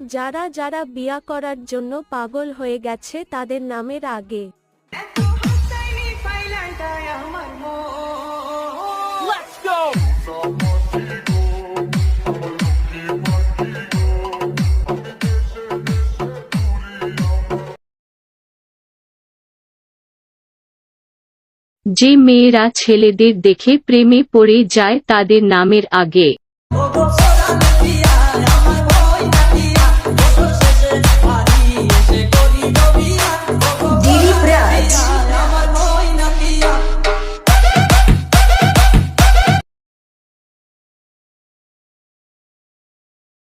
যারা যারা বিয়া করার জন্য পাগল হয়ে গেছে তাদের নামের আগে Let's go! যে মেয়েরা ছেলেদের দেখে প্রেমে পড়ে যায় তাদের নামের আগে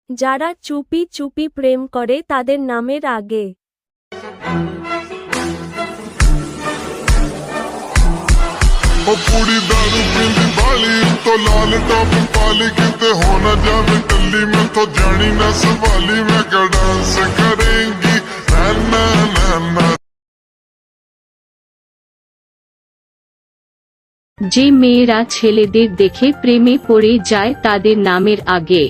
যারা চুপি চুপি প্রেম করে তাদের নামের আগে पूरी दारू पींदी बाली तो लाल टॉप पाली किते होना जावे टल्ली में तो जानी ना सवाली मैं क्या डांस करेंगी ना ना ना ना। যে মেয়েরা ছেলেদের দেখে প্রেমে পড়ে যায় তাদের নামের আগে